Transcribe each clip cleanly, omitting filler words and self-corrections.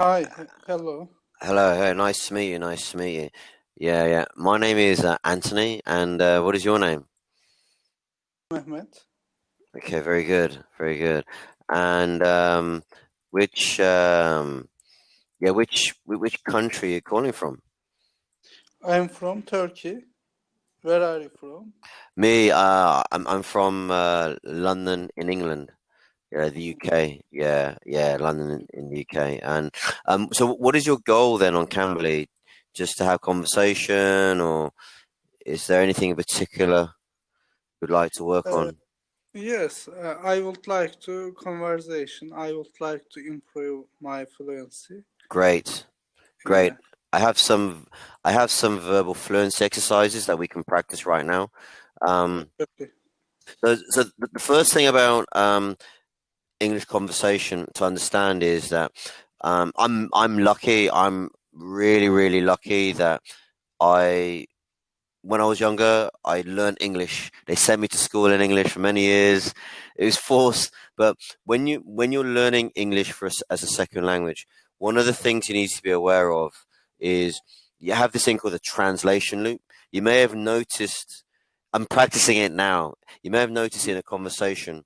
Hi, hello, Hello, hey, nice to meet you. Nice to meet you. Yeah, yeah. My name is Anthony, and what is your name? Mehmet. Okay, very good, very good. And which which country are you calling from? I'm from Turkey. Where are you from? Me, I'm from London in England. Yeah, the UK. Yeah, yeah, London in the UK. And so what is your goal then on Cambly? Just to have conversation, or is there anything in particular you'd like to work Uh, on? yes, I would like to conversation. I would like to improve my fluency. Great. Great. Yeah. I have some I have some verbal fluency exercises that we can practice right now. Um, Okay. so the first thing about English conversation to understand is that I'm lucky. I'm really lucky that I when I was younger I learned English. They sent me to school in English for many years. It was forced, but when you're learning English as a second language, one of the things you need to be aware of is you have this thing called the translation loop. You may have noticed, I'm practicing it now. You may have noticed in a conversation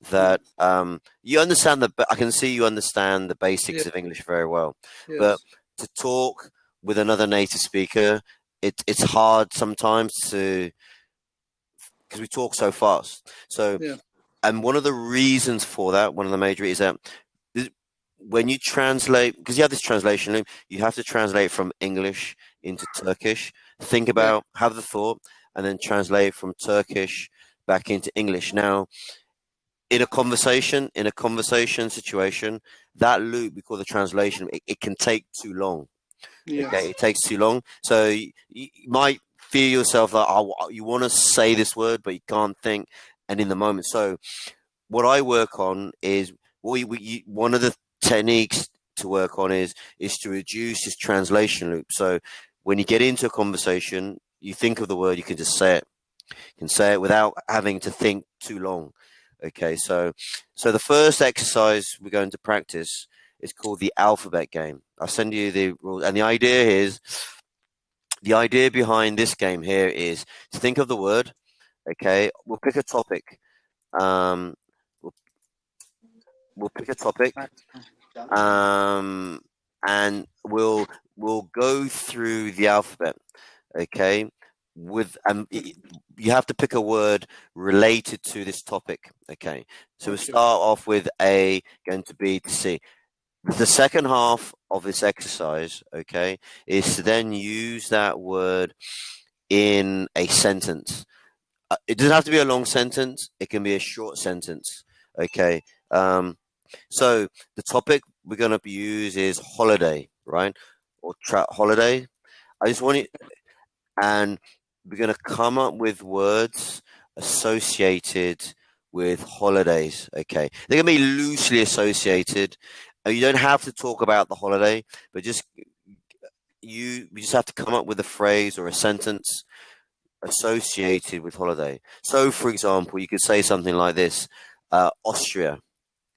that Yes. you understand I can see you understand the basics Yes. of English very well, but Yes. to talk with another native speaker, it's hard sometimes to because we talk so fast. So, Yes. and one of the reasons for that, one of the major is that this- when you translate, because you have this translation loop, you have to translate from English into Turkish. Think Yes. about, have the thought, and then translate from Turkish back into English. Now, in a conversation situation, that loop we call the translation, it can take too long. Okay, Yes. it takes too long. So you might feel yourself like, oh, you want to say this word, but you can't think, and in the moment. So what I work on is one of the techniques to work on is to reduce this translation loop. So when you get into a conversation, you think of the word, you can just say it. You can say it without having to think too long. Okay, so the first exercise we're going to practice is called the alphabet game. I'll send you the rules, and the idea behind this game here is to think of the word. Okay, we'll pick a topic. Um, we'll, we'll pick a topic, um, and we'll go through the alphabet. Okay, with you have to pick a word related to this topic. Okay, so we'll Okay. start off with A, going to B to C. The second half of this exercise, okay, is to then use that word in a sentence. It doesn't have to be a long sentence. It can be a short sentence. Okay. So the topic we're going to use is holiday, right? Or holiday. I just want it, and we're going to come up with words associated with holidays. Okay. They're going to be loosely associated. You don't have to talk about the holiday, but you just have to come up with a phrase or a sentence associated with holiday. So, for example, you could say something like this: Austria.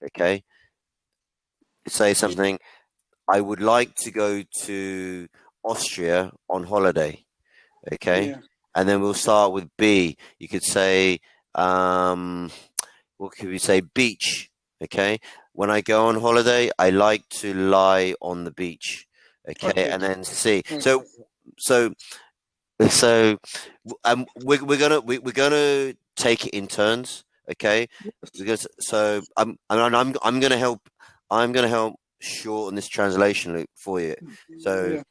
Okay, you could say something. I would like to go to Austria on holiday. Okay, Yeah. and then we'll start with B. You could say, um, what could we say? Beach. Okay, when I go on holiday, I like to lie on the beach. Okay, Okay. and then C. Okay. So So, we're gonna take it in turns, okay? Because so I'm gonna help. I'm gonna help shorten this translation loop for you. So, Yeah.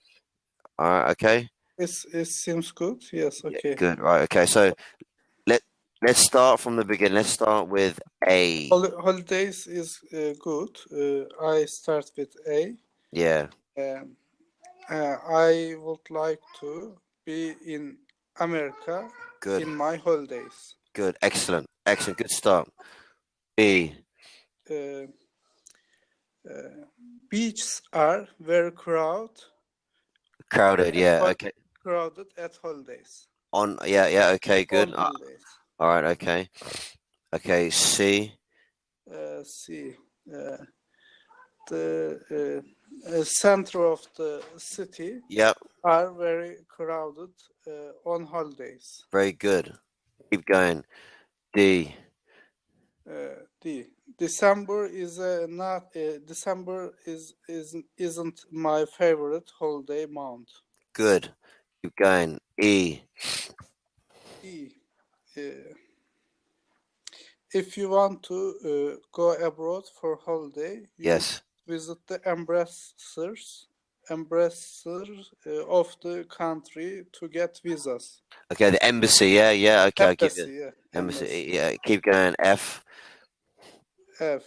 all right, okay, It seems good. Yes. yeah, Okay. good, right, okay. So let let's start from the beginning. Let's start with A. Holidays is good. I start with A. Yeah, Um, I would like to be in America good, in my holidays. good, excellent, excellent, good start. B. Uh, Beaches are very Crowded. at Yeah, okay. crowded at holidays. Yeah, yeah, okay, On good. holidays. All right, okay, okay. C. See, the center of the city Yep. are very crowded on holidays. Very good. Keep going. D. D. December is not December isn't my favorite holiday month. Good. Keep going. E. E. If you want to go abroad for holiday, you Yes. visit the embassies of the country to get visas. Okay, the embassy. Yeah, yeah. Okay, I'll give it. Embassy, yeah, Embassy. embassy. Yeah. Keep going. F. F.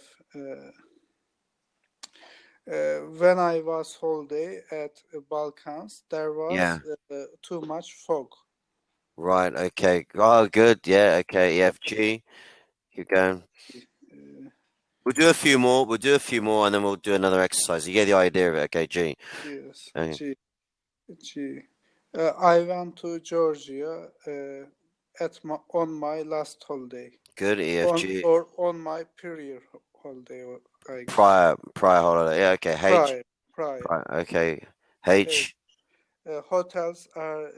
When I was holiday at Balkans, there Yeah. was too much fog. Right. Okay. Oh, good. Yeah. Okay. F. G. Keep going. We'll do a few more. We'll do a few more, and then we'll do another exercise. You get the idea of it. Okay. G. Yes, Okay. G. I went to Georgia on my last holiday. Good. E. F. G. On my prior holiday, I guess. Prior holiday. Yeah. Okay. H. Prior. Okay. H. Hotels are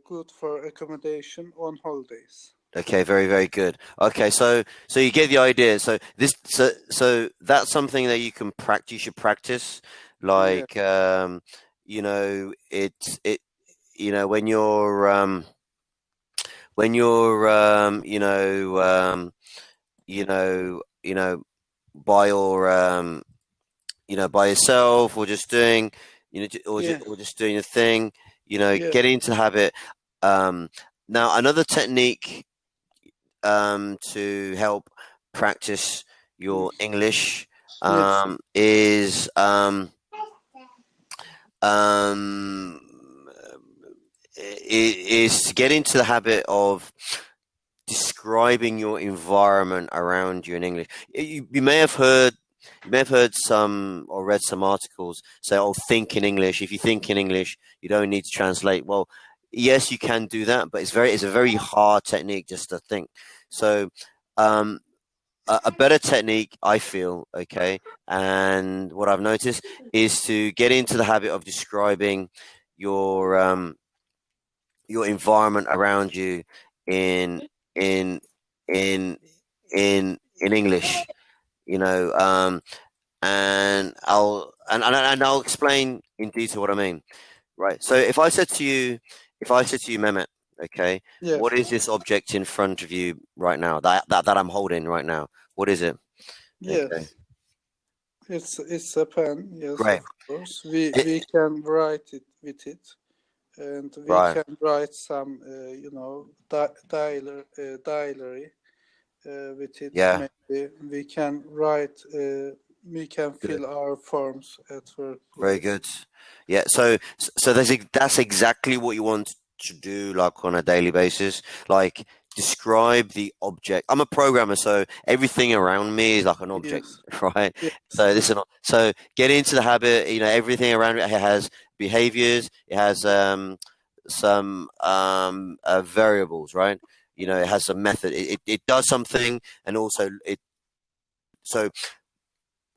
good for accommodation on holidays. Okay, very, very good. Okay, so you get the idea. So that's something that you can practice. You should practice, like you know, when by by yourself, or just doing, or just doing a thing, get into the habit. Now another technique to help practice your English is is to get into the habit of describing your environment around you in English. You may have heard some or read some articles say, "Oh, think in English. If you think in English, you don't need to translate." Well, yes, you can do that, but it's a very hard technique just to think. So, a better technique, I feel, okay, and what I've noticed is to get into the habit of describing your environment around you in in in in English. And I'll explain in detail what I mean. Right. So if I said to you, Mehmet, okay, what is this object in front of you right now that I'm holding right now? What is it? Yes. Okay. It's a pen. Yes, Great. of course. We can write it with it, and we Right. can write some diary with it. Yeah. Maybe we can write. We can Good. fill our forms at workplace. Very good. Yeah. So that's exactly what you want to do, like on a daily basis. Like describe the object. I'm a programmer, so everything around me is like an object, right? Yes. So so get into the habit. Everything around it has behaviors. It has some variables, right? It has a method. It does something, and also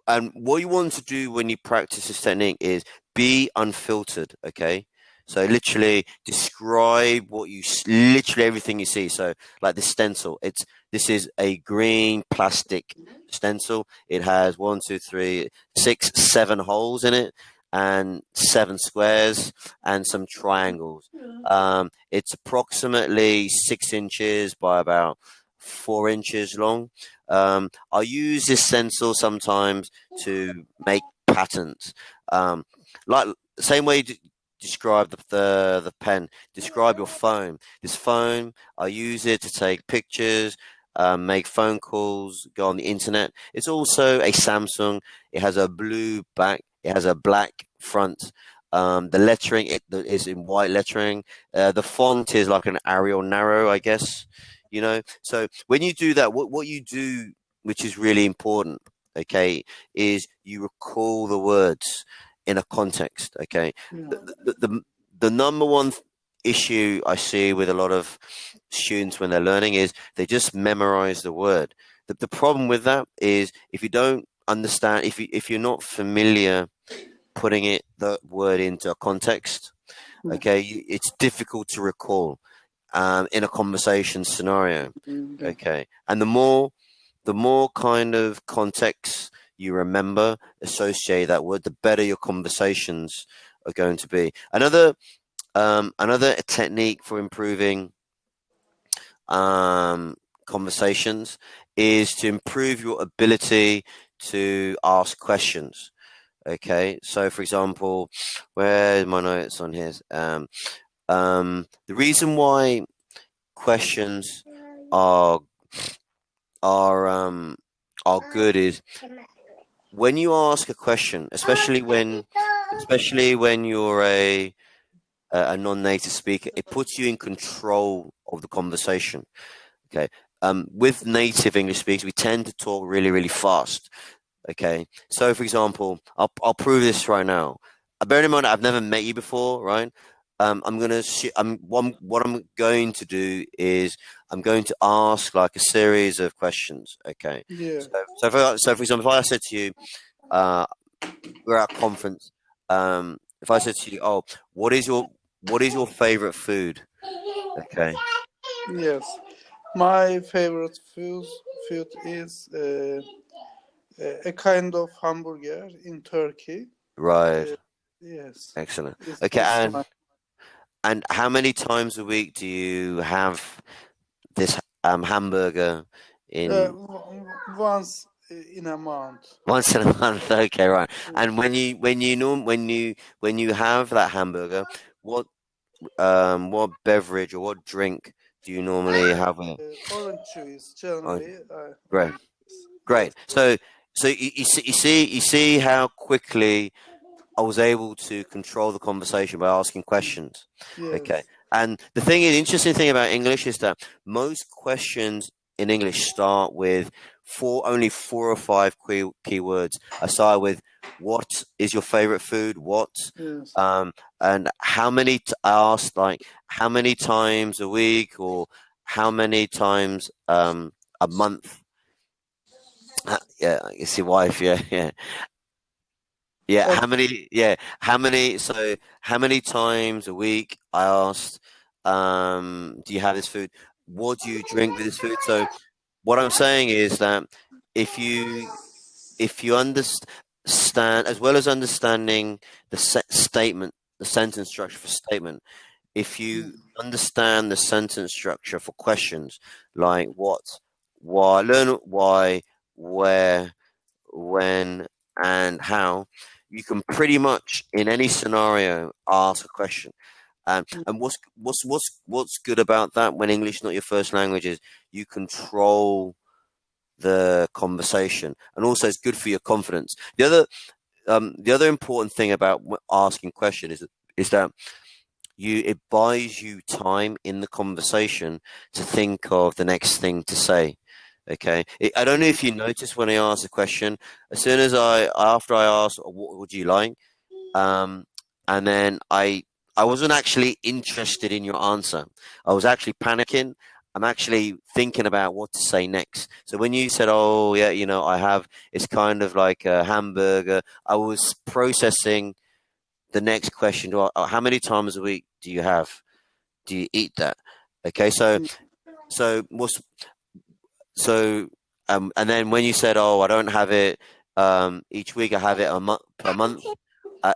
and what you want to do when you practice this technique is be unfiltered, okay? So literally describe literally everything you see. So like the stencil, this is a green plastic stencil. It has 1, 2, 3, 6, 7 holes in it, and 7 squares and some triangles. It's approximately 6 inches by about 4 inches long. I use this stencil sometimes to make patterns. Like the same way you describe the pen, describe your phone. This phone, I use it to take pictures, make phone calls, go on the internet. It's also a Samsung. It has a blue back. It has a black front. The lettering is in white lettering. The font is like an Arial Narrow, I guess. So when you do that, what you do, which is really important, okay, is you recall the words in a context. Okay. The number one issue I see with a lot of students when they're learning is they just memorize the word. The problem with that is if you don't understand, if you're not familiar putting the word into a context. Okay, it's difficult to recall in a conversation scenario. Okay, and the more kind of context you remember, associate that word, the better your conversations are going to be. Another technique for improving conversations is to improve your ability to ask questions. Okay, so for example, where are my notes on here? The reason why questions are good is when you ask a question, especially when you're a non-native speaker, it puts you in control of the conversation. Okay. With native English speakers, we tend to talk really, really fast. Okay. So, for example, I'll prove this right now. Bear in mind, I've never met you before, right? What I'm going to do is I'm going to ask like a series of questions. Okay. Yeah. So for example, if I said to you, we're at a conference. If I said to you, "Oh, what is your favorite food?" Okay. Yes. My favorite food is a kind of hamburger in Turkey. Right. Yes. Excellent. It's, Okay, it's my, and how many times a week do you have this hamburger in? once in a month. Once in a month? Okay, right. And when you have that hamburger, what beverage or what drink do you normally have with it? Orange juice Oh, generally. great, Yes. great. So you see how quickly I was able to control the conversation by asking questions. Okay. Yes. And the interesting thing about English is that most questions in English start with only 4 or 5 keywords. I start with what is your favorite food? What? Yes. And how many, I asked like how many times a week or how many times a month? Yeah, it's your wife. Yeah, yeah. Yeah, Okay. how many times a week I asked, do you have this food? What do you drink with this food? So what I'm saying is that if you understand, as well as understanding the statement, the sentence structure for statement, if you understand the sentence structure for questions like what, why, learn why, where, when, and how, you can pretty much in any scenario ask a question. And what's good about that when English is not your first language is you control the conversation, and also it's good for your confidence. The other important thing about asking question is that it buys you time in the conversation to think of the next thing to say. Okay, I don't know if you notice when I ask a question, as soon as after I ask, what would you like? And then I wasn't actually interested in your answer. I was actually panicking. I'm actually thinking about what to say next. So when you said, "Oh yeah, it's kind of like a hamburger," I was processing the next question. How many times a week do you eat that? Okay, so what's so and then when you said, "Oh, I don't have it each week, I have it per month,"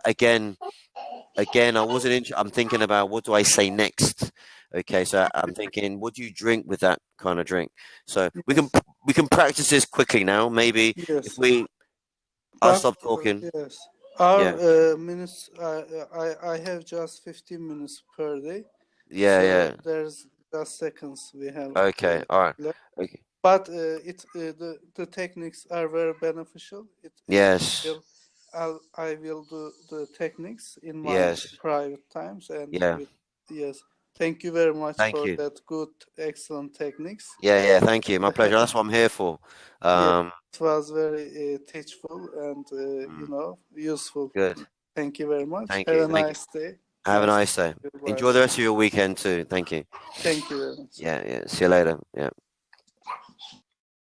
again, I wasn't. I'm thinking about what do I say next. Okay, so I'm thinking, what do you drink with that kind of drink? So we can practice this quickly now. Maybe if Yes. I'll But stop talking. yes, our Yeah, minutes. I have just 15 minutes per day, yeah, so yeah. there's just seconds we have Okay, all right. left. Okay. But the techniques are very beneficial. It Yes, will I will do the techniques in my yes, private times and yeah. with yes. Thank you very much Thank for you. that good, excellent techniques. Yeah, yeah. Thank you. My pleasure. That's what I'm here for. Yeah, Um, it was very teachable and mm, useful. good. Thank you very much. Thank Have you. a Thank you. nice day. Have a Nice. nice day. Goodbye. Enjoy the rest of your weekend too. Thank you. Thank you very much. Yeah, yeah. See you later. Yeah.